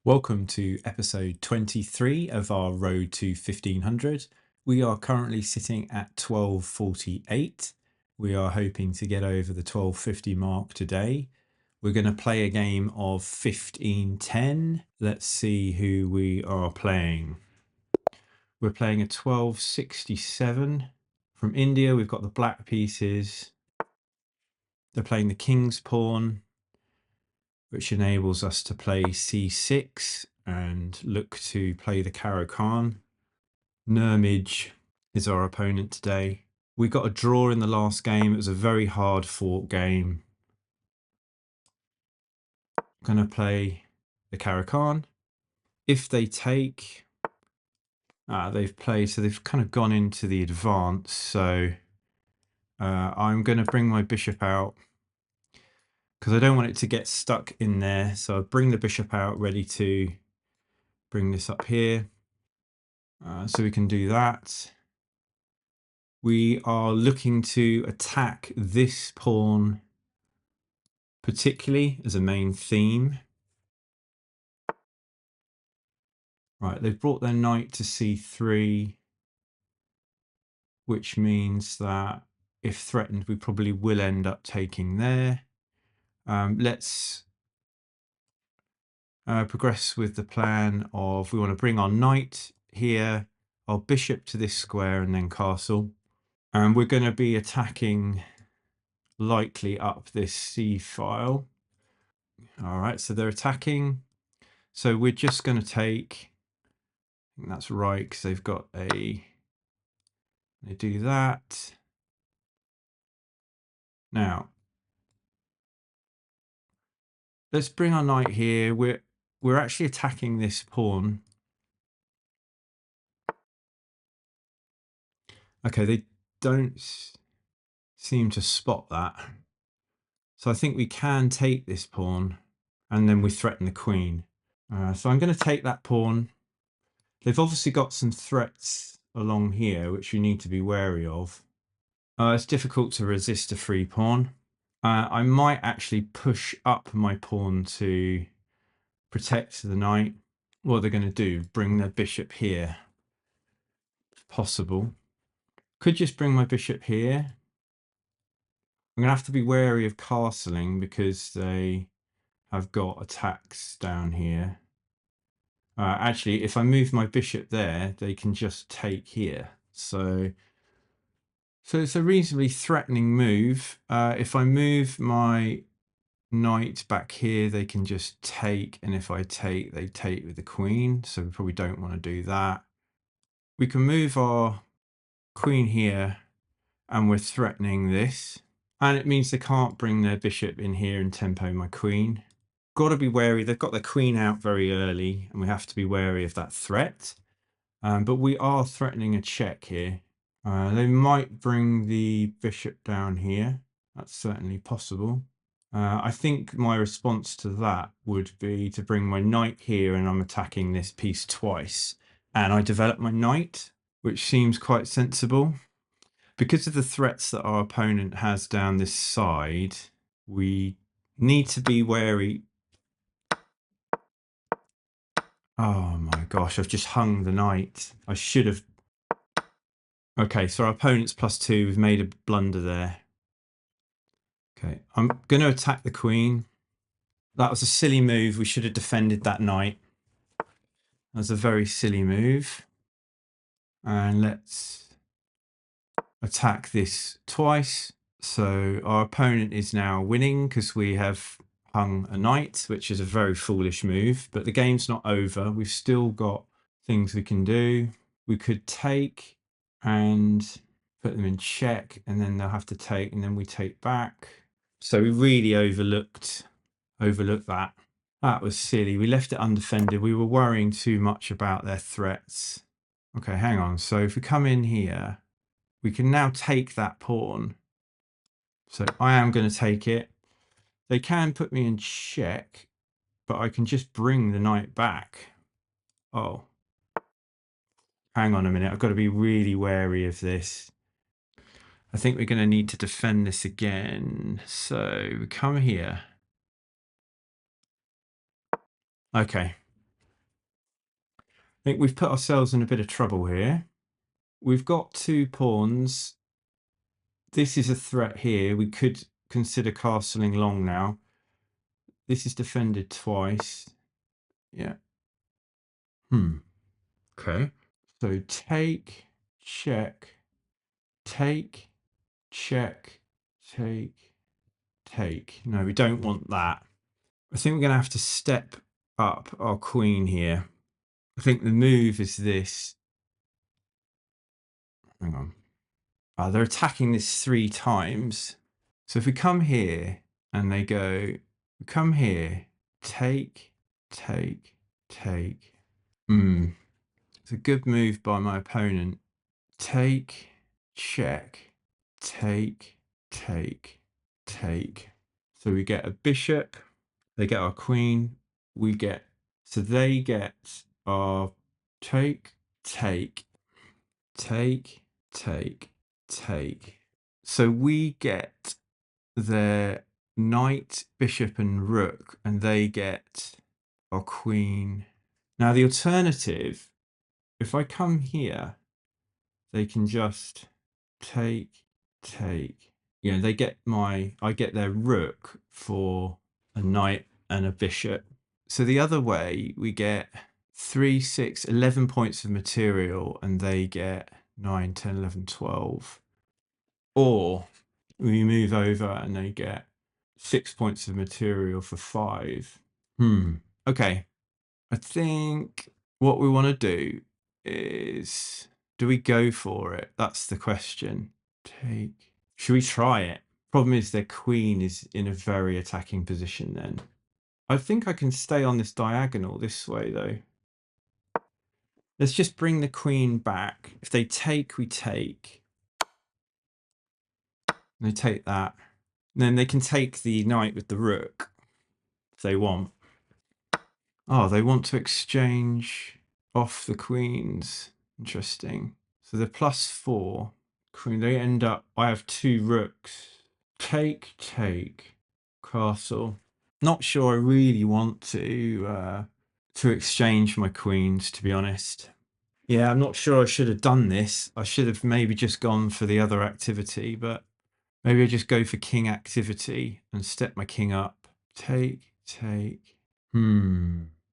Welcome to episode 23 of our Road to 1500. We are currently sitting at 1248. We are hoping to get over the 1250 mark today. We're going to play a game of 1510. Let's see who we are playing. We're playing a 1267. From India, we've got the black pieces. They're playing the king's pawn, which enables us to play c6 and look to play the Caro-Kann. Nurmij is our opponent today. We got a draw in the last game. It was a very hard fought game. I'm going to play the Caro-Kann. If they take, they've played, so they've kind of gone into the advance. So I'm going to bring my bishop out because I don't want it to get stuck in there. So I'll bring the bishop out, ready to bring this up here. So we can do that. We are looking to attack this pawn particularly as a main theme. Right, they've brought their knight to c3, which means that if threatened, we probably will end up taking there. Let's progress with the plan of we want to bring our knight here, our bishop to this square, and then castle. And we're going to be attacking likely up this c file. All right, so they're attacking. So we're just going to take, I think that's right, because they've got they do that. Now, let's bring our knight here. We're actually attacking this pawn. Okay, they don't seem to spot that. So I think we can take this pawn and then we threaten the queen. So I'm going to take that pawn. They've obviously got some threats along here, which you need to be wary of. It's difficult to resist a free pawn. I might actually push up my pawn to protect the knight. What they're going to do, bring their bishop here, if possible. Could just bring my bishop here. I'm going to have to be wary of castling because they have got attacks down here. Actually, if I move my bishop there, they can just take here. So it's a reasonably threatening move. If I move my knight back here, they can just take, and if I take, they take with the queen. So we probably don't want to do that. We can move our queen here, and we're threatening this. And it means they can't bring their bishop in here and tempo my queen. Got to be wary. They've got their queen out very early, and we have to be wary of that threat. But we are threatening a check here. They might bring the bishop down here. That's certainly possible. I think my response to that would be to bring my knight here, and I'm attacking this piece twice. And I develop my knight, which seems quite sensible. Because of the threats that our opponent has down this side, we need to be wary. Oh my gosh, I've just hung the knight. I should have. Okay, so our opponent's +2. We've made a blunder there. Okay, I'm going to attack the queen. That was a silly move. We should have defended that knight. That's a very silly move. And let's attack this twice. So our opponent is now winning because we have hung a knight, which is a very foolish move. But the game's not over. We've still got things we can do. We could take and put them in check, and then they'll have to take, and then we take back. So we really overlooked that. That was silly. We left it undefended. We were worrying too much about their threats. Okay, hang on. So if we come in here, we can now take that pawn. So I am going to take it. They can put me in check, but I can just bring the knight back. Oh, hang on a minute. I've got to be really wary of this. I think we're going to need to defend this again. So we come here. Okay. think we've put ourselves in a bit of trouble here. We've got 2 pawns. This is a threat here. We could consider castling long now. This is defended twice. Yeah. Okay. So take, check, take, check, take. No, we don't want that. I think we're going to have to step up our queen here. I think the move is this. Hang on. They're attacking this 3 times. So if we come here and they go, come here, take, take, take. It's a good move by my opponent. Take, check, take, take, take. So we get a bishop, they get our queen, so they get our take, take, take, take, take. So we get their knight, bishop, and rook, and they get our queen. Now the alternative, if I come here, they can just take. You know, I get their rook for a knight and a bishop. So the other way, we get 3, 6, 11 points of material, and they get 9, 10, 11, 12. Or we move over and they get 6 points of material for 5. Okay. I think what we want to do is, do we go for it? That's the question. Take. Should we try it? Problem is their queen is in a very attacking position then. I think I can stay on this diagonal this way though. Let's just bring the queen back. If they take, we take. They take that. Then they can take the knight with the rook if they want. Oh, they want to exchange off the queens. Interesting. So they're +4. Queen, they end up, I have 2 rooks. Take, castle. Not sure I really want to exchange my queens, to be honest. Yeah, I'm not sure I should have done this. I should have maybe just gone for the other activity, but maybe I just go for king activity and step my king up. Take.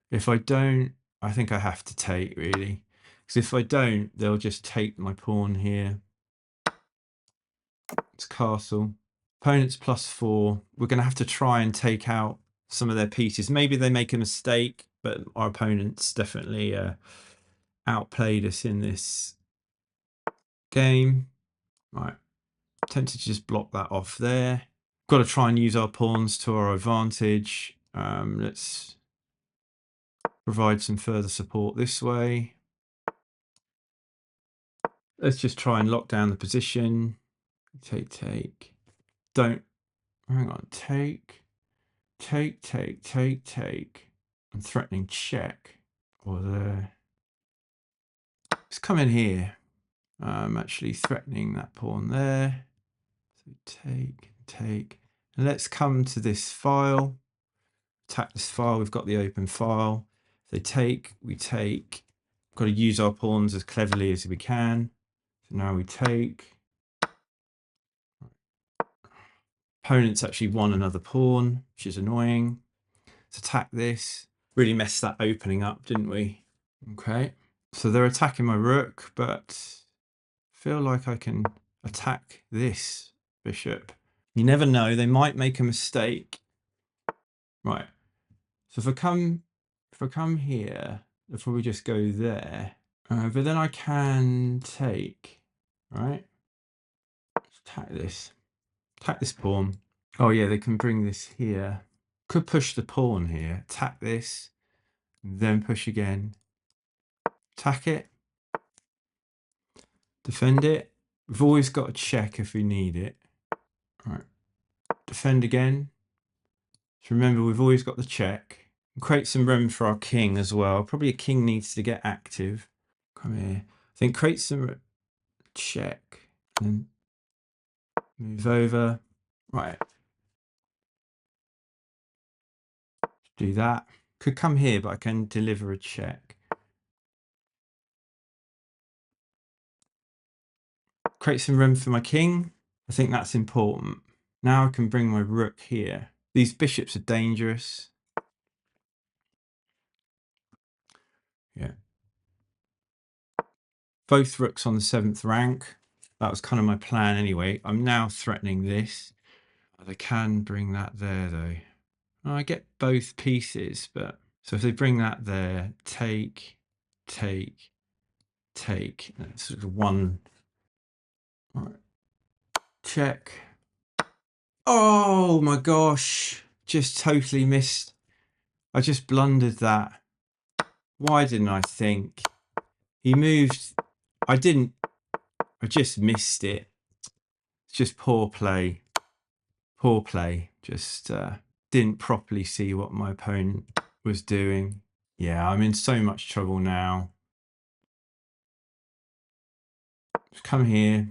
If I don't, I think I have to take, really. Because if I don't, they'll just take my pawn here. It's castle. Opponent's +4. We're going to have to try and take out some of their pieces. Maybe they make a mistake, but our opponents definitely outplayed us in this game. Right. Tempted to just block that off there. Got to try and use our pawns to our advantage. Let's provide some further support this way. Let's just try and lock down the position. Take. Don't. Hang on. Take. I'm threatening check. Or there. Let's come in here. I'm actually threatening that pawn there. So take. And let's come to this file. Attack this file. We've got the open file. They take, we take. Got to use our pawns as cleverly as we can. So now we take. Opponent's actually won another pawn, which is annoying. Let's attack this. Really messed that opening up, didn't we? Okay. So they're attacking my rook, but I feel like I can attack this bishop. You never know, they might make a mistake. Right. So if I come here, they'll probably just go there. But then I can take, right? Let's attack this. Attack this pawn. Oh yeah, they can bring this here. Could push the pawn here. Attack this. Then push again. Attack it. Defend it. We've always got a check if we need it. All right. Defend again. So remember, we've always got the check. Create some room for our king as well. Probably a king needs to get active. Come here. I think create some check. And move over. Right. Do that. Could come here, but I can deliver a check. Create some room for my king. I think that's important. Now I can bring my rook here. These bishops are dangerous. Yeah. Both rooks on the 7th rank. That was kind of my plan anyway. I'm now threatening this. They can bring that there though. Oh, I get both pieces, but so if they bring that there, take, take, take. That's sort of one. All right. Check. Oh my gosh. Just totally missed. I just blundered that. Why didn't I think? He moved. I didn't. I just missed it. It's just poor play. Poor play. Just didn't properly see what my opponent was doing. Yeah, I'm in so much trouble now. Just come here.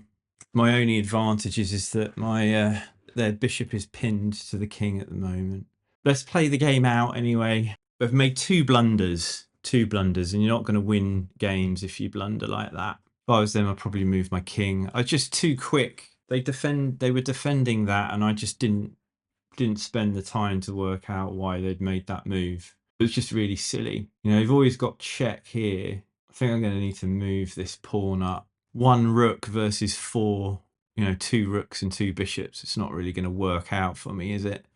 My only advantage is that my their bishop is pinned to the king at the moment. Let's play the game out anyway. I've made two blunders, and you're not going to win games if you blunder like that. If I was them, I'd probably move my king. I was just too quick. They were defending that, and I just didn't spend the time to work out why they'd made that move. It was just really silly. You know, you've always got check here. I think I'm going to need to move this pawn up. One rook versus four, you know, two rooks and two bishops. It's not really going to work out for me, is it?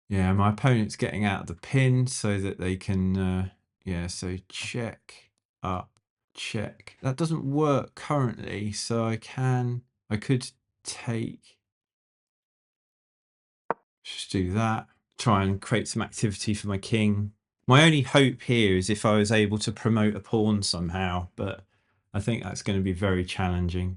Yeah, my opponent's getting out of the pin so that they can, yeah, so check up, check. That doesn't work currently, so I could take, just do that, try and create some activity for my king. My only hope here is if I was able to promote a pawn somehow, but I think that's going to be very challenging.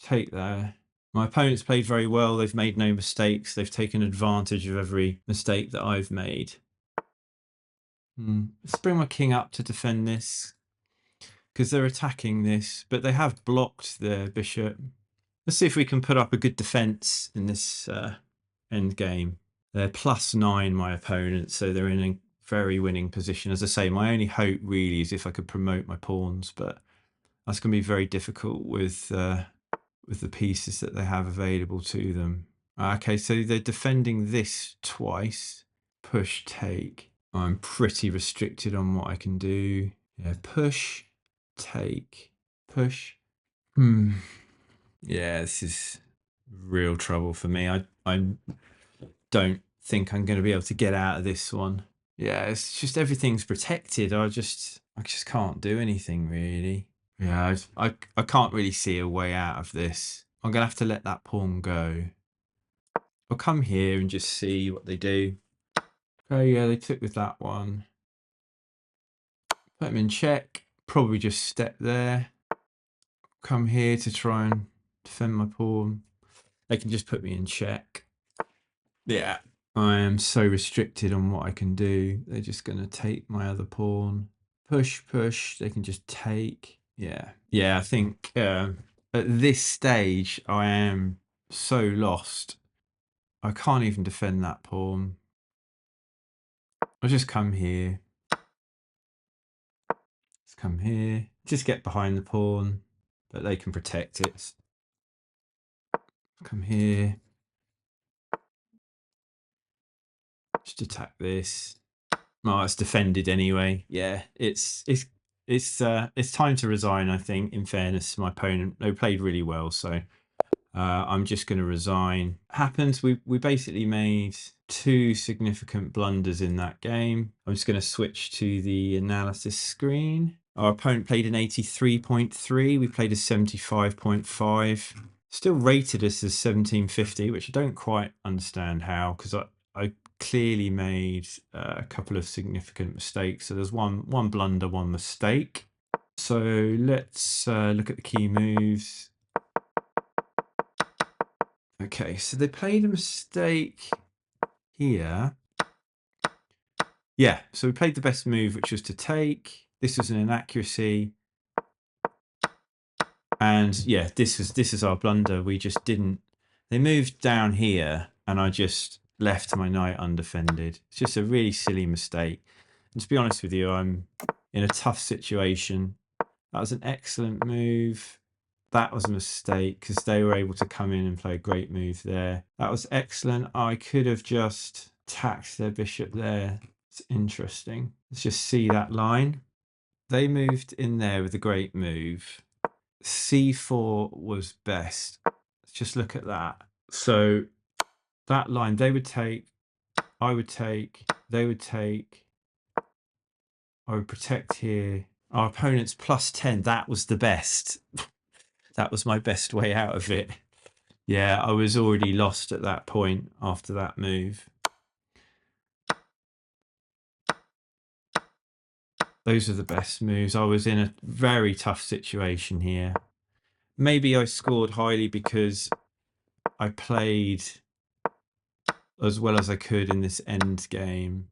Take there. My opponent's played very well. They've made no mistakes. They've taken advantage of every mistake that I've made. Let's bring my king up to defend this because they're attacking this, but they have blocked their bishop. Let's see if we can put up a good defense in this end game. They're +9, my opponent, so they're in a very winning position. As I say, my only hope really is if I could promote my pawns, but that's going to be very difficult with the pieces that they have available to them. Okay, so they're defending this twice. Push, take. I'm pretty restricted on what I can do. Yeah, push, take, push. Yeah, this is real trouble for me. I don't think I'm going to be able to get out of this one. Yeah, it's just everything's protected. I just can't do anything really. Yeah, I can't really see a way out of this. I'm going to have to let that pawn go. I'll come here and just see what they do. Oh yeah, they took with that one. Put them in check. Probably just step there. Come here to try and defend my pawn. They can just put me in check. Yeah, I am so restricted on what I can do. They're just going to take my other pawn. Push, push. They can just take. Yeah. Yeah, I think at this stage, I am so lost. I can't even defend that pawn. I'll just come here. Let's come here. Just get behind the pawn, but they can protect it. Come here. Just attack this. Oh, it's defended anyway. Yeah, it's time to resign, I think, in fairness to my opponent. They played really well, so I'm just going to resign. Happens, we basically made two significant blunders in that game. I'm just going to switch to the analysis screen. Our opponent played an 83.3. We played a 75.5. Still rated us as 1750, which I don't quite understand how, because I clearly made a couple of significant mistakes. So there's one blunder, one mistake. So let's look at the key moves. Okay, so they played a mistake here. Yeah, so we played the best move, which was to take. This was an inaccuracy. And yeah, this is our blunder. We just didn't. They moved down here, and I just left my knight undefended. It's just a really silly mistake. And to be honest with you, I'm in a tough situation. That was an excellent move. That was a mistake because they were able to come in and play a great move there. That was excellent. I could have just taxed their bishop there. It's interesting. Let's just see that line. They moved in there with a great move. C4 was best. Let's just look at that. So that line, they would take, I would take, they would take, I would protect here. Our opponent's +10. That was the best. That was my best way out of it. Yeah, I was already lost at that point after that move. Those are the best moves. I was in a very tough situation here. Maybe I scored highly because I played as well as I could in this end game.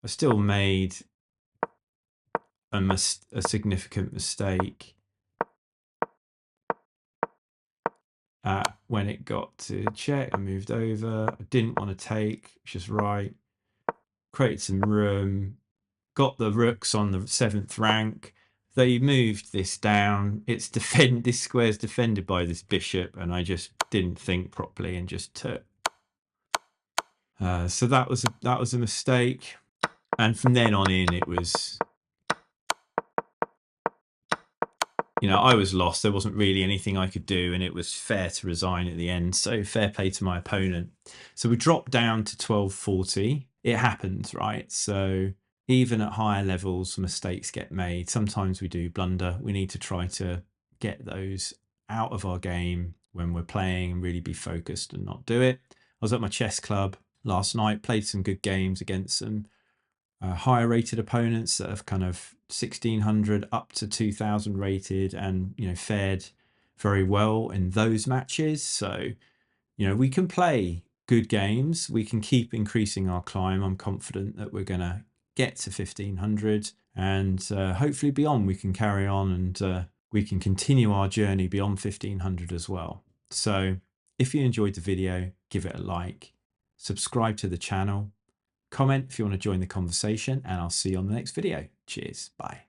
I still made a significant mistake when it got to check. I moved over. I didn't want to take, which is right. Created some room. Got the rooks on the 7th rank. They moved this down. This square's defended by this bishop, and I just didn't think properly and just took. So that was a mistake. And from then on in, it was, I was lost. There wasn't really anything I could do, and it was fair to resign at the end. So fair play to my opponent. So we dropped down to 1240. It happens, right? So even at higher levels, mistakes get made. Sometimes we do blunder. We need to try to get those out of our game when we're playing and really be focused and not do it. I was at my chess club last night, played some good games against some higher rated opponents that have kind of 1600 up to 2000 rated, and fared very well in those matches. So we can play good games, we can keep increasing our climb. I'm confident that we're going to get to 1500 and hopefully beyond. We can carry on and we can continue our journey beyond 1500 as well. So if you enjoyed the video, give it a like, subscribe to the channel, comment if you want to join the conversation, and I'll see you on the next video. Cheers. Bye.